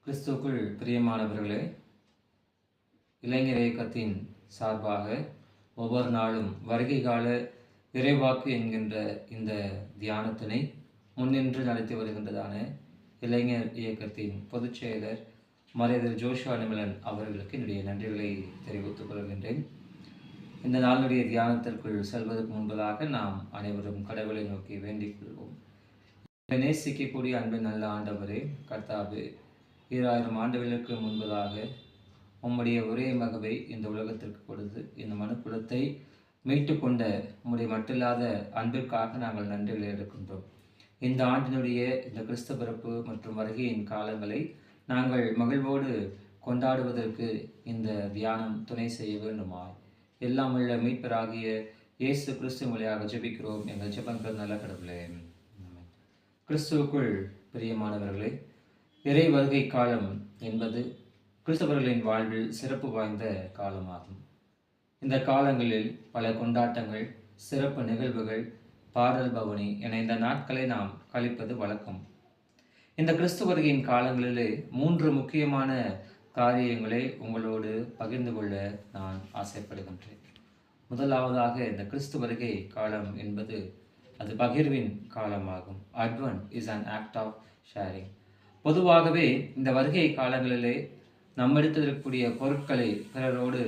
கிறிஸ்துவுக்குள் பிரியமானவர்களே, இளைஞர் இயக்கத்தின் சார்பாக ஒவ்வொரு நாளும் வருகை கால இறைவாக்கு என்கின்ற இந்த தியானத்தினை முன்னின்று நடத்தி வருகின்றதான இளைஞர் இயக்கத்தின் பொதுச் செயலர் மறைதர் ஜோஷுவா நிமலன் அவர்களுக்கு என்னுடைய நன்றிகளை தெரிவித்துக் கொள்கின்றேன். இந்த நாளுடைய தியானத்திற்குள் செல்வதற்கு முன்பதாக நாம் அனைவரும் கடவுளை நோக்கி வேண்டிக் கொள்வோம். நேசிக்கக்கூடிய அன்பின் நல்ல ஆண்டவரே, கர்த்தாவே, 2000 ஆண்டுகளுக்கு முன்பதாக உம்முடைய ஒரே மகவை இந்த உலகத்திற்கு கொடுத்து இந்த மனுக்குலத்தை மீட்டு கொண்ட உம்முடைய மட்டில்லாத அன்பிற்காக நாங்கள் நன்றிகளை எடுக்கின்றோம். இந்த ஆண்டினுடைய இந்த கிறிஸ்து பிறப்பு மற்றும் வருகையின் காலங்களை நாங்கள் மகிழ்வோடு கொண்டாடுவதற்கு இந்த தியானம் துணை செய்ய வேண்டுமாய் எல்லாம் உள்ள மீட்பராகிய இயேசு கிறிஸ்து வழியாக ஜெபிக்கிறோம் எங்கள் ஜெபங்கள் நல்ல கடவுளே. கிறிஸ்துவுக்குள் பிரியமானவர்களே, இறை வருகை காலம் என்பது கிறிஸ்தவர்களின் வாழ்வில் சிறப்பு வாய்ந்த காலமாகும். இந்த காலங்களில் பல கொண்டாட்டங்கள், சிறப்பு நிகழ்வுகள், பாடல் பவனி என இந்த நாட்களை நாம் கழிப்பது வழக்கம். இந்த கிறிஸ்து வருகையின் காலங்களிலே 3 முக்கியமான காரியங்களை உங்களோடு பகிர்ந்து கொள்ள நான் ஆசைப்படுகின்றேன். முதலாவதாக, இந்த கிறிஸ்து வருகை காலம் என்பது அது பகிர்வின் காலமாகும். Advent is an act of sharing. பொதுவாகவே இந்த வருகை காலங்களிலே நம்மிடத்தில் இருக்கக்கூடிய பொருட்களை பிறரோடு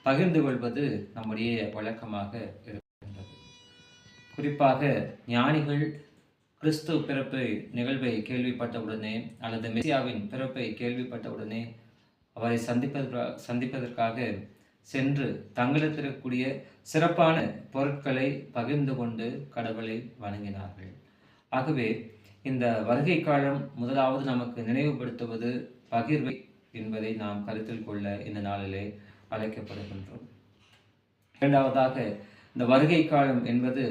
பகிர்ந்து கொள்வது நம்முடைய வழக்கமாக இருக்கின்றது. குறிப்பாக ஞானிகள் கிறிஸ்து பிறப்பு நிகழ்வை கேள்விப்பட்டவுடனே அல்லது மெசியாவின் பிறப்பை கேள்விப்பட்டவுடனே அவரை சந்திப்பதற்காக சென்று தங்களிடத்தில் இருக்கக்கூடிய சிறப்பான பொருட்களை பகிர்ந்து கொண்டு கடவுளை வணங்கினார்கள். ஆகவே இந்த வருகை காலம் முதலாவது நமக்கு நினைவுபடுத்துவது பகிர்வை என்பதை நாம் கருத்தில் கொள்ள இந்த நாளிலே அழைக்கப்படுகின்றோம். இரண்டாவதாக, இந்த வருகை காலம் என்பது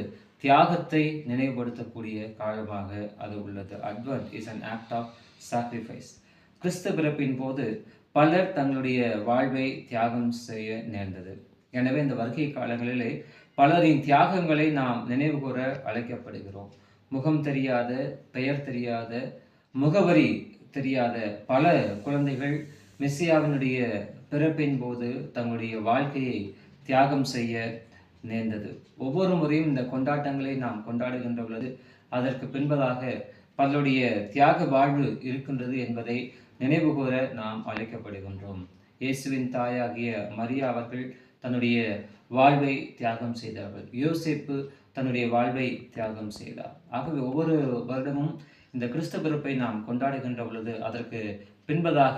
தியாகத்தை நினைவுபடுத்தக்கூடிய காலமாக அது உள்ளது. Advent is an act of sacrifice. கிறிஸ்து பிறப்பின் போது பலர் தங்களுடைய வாழ்வை தியாகம் செய்ய நேர்ந்தது. எனவே இந்த வருகை காலங்களிலே பலரின் தியாகங்களை நாம் நினைவுகூர அழைக்கப்படுகிறோம். முகம் தெரியாத, பெயர் தெரியாத, முகவரி தெரியாத பல குழந்தைகள் மெசியாவினுடைய பிறப்பின் போது தங்களுடைய வாழ்க்கையை தியாகம் செய்ய நேர்ந்தது. ஒவ்வொரு முறையும் இந்த கொண்டாட்டங்களை நாம் கொண்டாடுகின்ற பொழுது அதற்கு பின்பதாக பலருடைய தியாக வாழ்வு இருக்கின்றது என்பதை நினைவுகூர நாம் அழைக்கப்படுகின்றோம். இயேசுவின் தாயாகிய மரியா அவர்கள் தன்னுடைய வாழ்வை தியாகம் செய்தார்கள். யோசேப்பு தன்னுடைய வாழ்வை தியாகம் செய்தார். ஆகவே ஒவ்வொரு வருடமும் இந்த கிறிஸ்து பிறப்பை நாம் கொண்டாடுகின்ற பொழுது அதற்கு பின்பதாக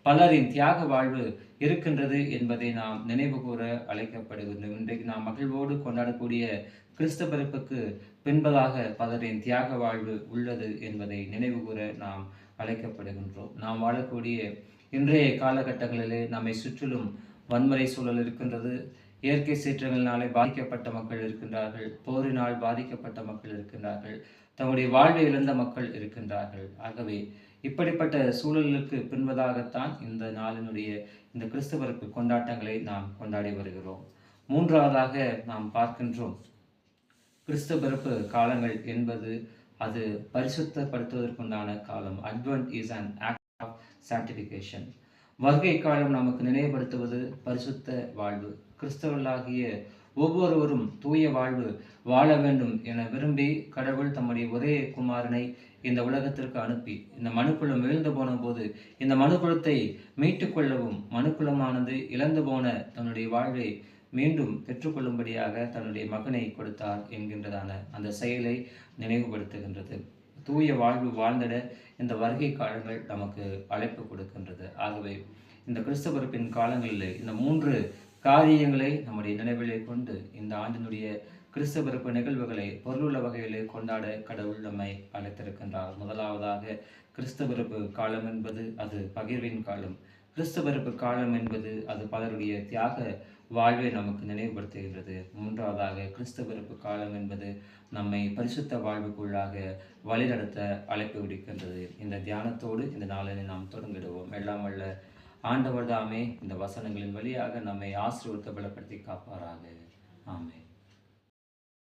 பலரின் தியாக வாழ்வு இருக்கின்றது என்பதை நாம் நினைவு கூற அழைக்கப்படுகின்றோம். இன்றைக்கு நாம் மகிழ்வோடு கொண்டாடக்கூடிய கிறிஸ்து பிறப்புக்கு பின்பதாக பலரின் தியாக வாழ்வு உள்ளது என்பதை நினைவு கூற நாம் அழைக்கப்படுகின்றோம். நாம் வாழக்கூடிய இன்றைய காலகட்டங்களிலே நம்மை சுற்றிலும் வன்முறை சூழல் இருக்கின்றது. இயற்கை சீற்றங்களினாலே பாதிக்கப்பட்ட மக்கள் இருக்கின்றார்கள். போரினால் பாதிக்கப்பட்ட மக்கள் இருக்கின்றார்கள். தங்களுடைய வாழ்வை இழந்த மக்கள் இருக்கின்றார்கள். ஆகவே இப்படிப்பட்ட சூழலுக்கு பின்பதாகத்தான் இந்த நாளினுடைய இந்த கிறிஸ்து பிறப்பு கொண்டாட்டங்களை நாம் கொண்டாடி வருகிறோம். மூன்றாவதாக நாம் பார்க்கின்றோம், கிறிஸ்து பிறப்பு காலங்கள் என்பது அது பரிசுத்தப்படுத்துவதற்குண்டான காலம். Advent is an act of sanctification. வருகை காலம் நமக்கு நினைவுபடுத்துவது பரிசுத்த வாழ்வு. கிறிஸ்தவர்களாகிய ஒவ்வொருவரும் தூய வாழ்வு வாழ வேண்டும் என விரும்பி கடவுள் தம்முடைய ஒரே குமாரனை இந்த உலகத்திற்கு அனுப்பி இந்த மனுக்குலம் விழுந்து போன போது இந்த மனுக்குலத்தை மீட்டு கொள்ளவும் மனுக்குலமானது இழந்து போன தன்னுடைய வாழ்வை மீண்டும் பெற்றுக்கொள்ளும்படியாக தன்னுடைய மகனை கொடுத்தார் என்கின்றதான அந்த செயலை நினைவுபடுத்துகின்றது. தூய வாழ்வு வாழ்ந்திட இந்த வருகை காலங்கள் நமக்கு அழைப்பு கொடுக்கின்றது. ஆகவே இந்த கிறிஸ்து பிறப்பின் காலங்களில் இந்த 3 காரியங்களை நம்முடைய நினைவிலே கொண்டு இந்த ஆண்டினுடைய கிறிஸ்து பிறப்பு நிகழ்வுகளை பொருளுள்ள வகையிலே கொண்டாட கடவுள் நம்மை அழைத்திருக்கின்றார். முதலாவதாக, கிறிஸ்து பிறப்பு காலம் என்பது அது பகிர்வின் காலம். கிறிஸ்து பிறப்பு காலம் என்பது அது பலருடைய தியாக வாழ்வை நமக்கு நினைவுபடுத்துகின்றது. மூன்றாவதாக, கிறிஸ்து பிறப்பு காலம் என்பது நம்மை பரிசுத்த வாழ்வுக்குள்ளாக வழிநடத்த அழைப்பு விடுக்கின்றது. இந்த தியானத்தோடு இந்த நாளினை நாம் தொடங்கிடுவோம். எல்லாம் வல்ல ஆண்டவர் தாமே இந்த வசனங்களின் வழியாக நம்மை ஆசீர்வதித்து பலப்படுத்தி காப்பாராக. ஆமென்.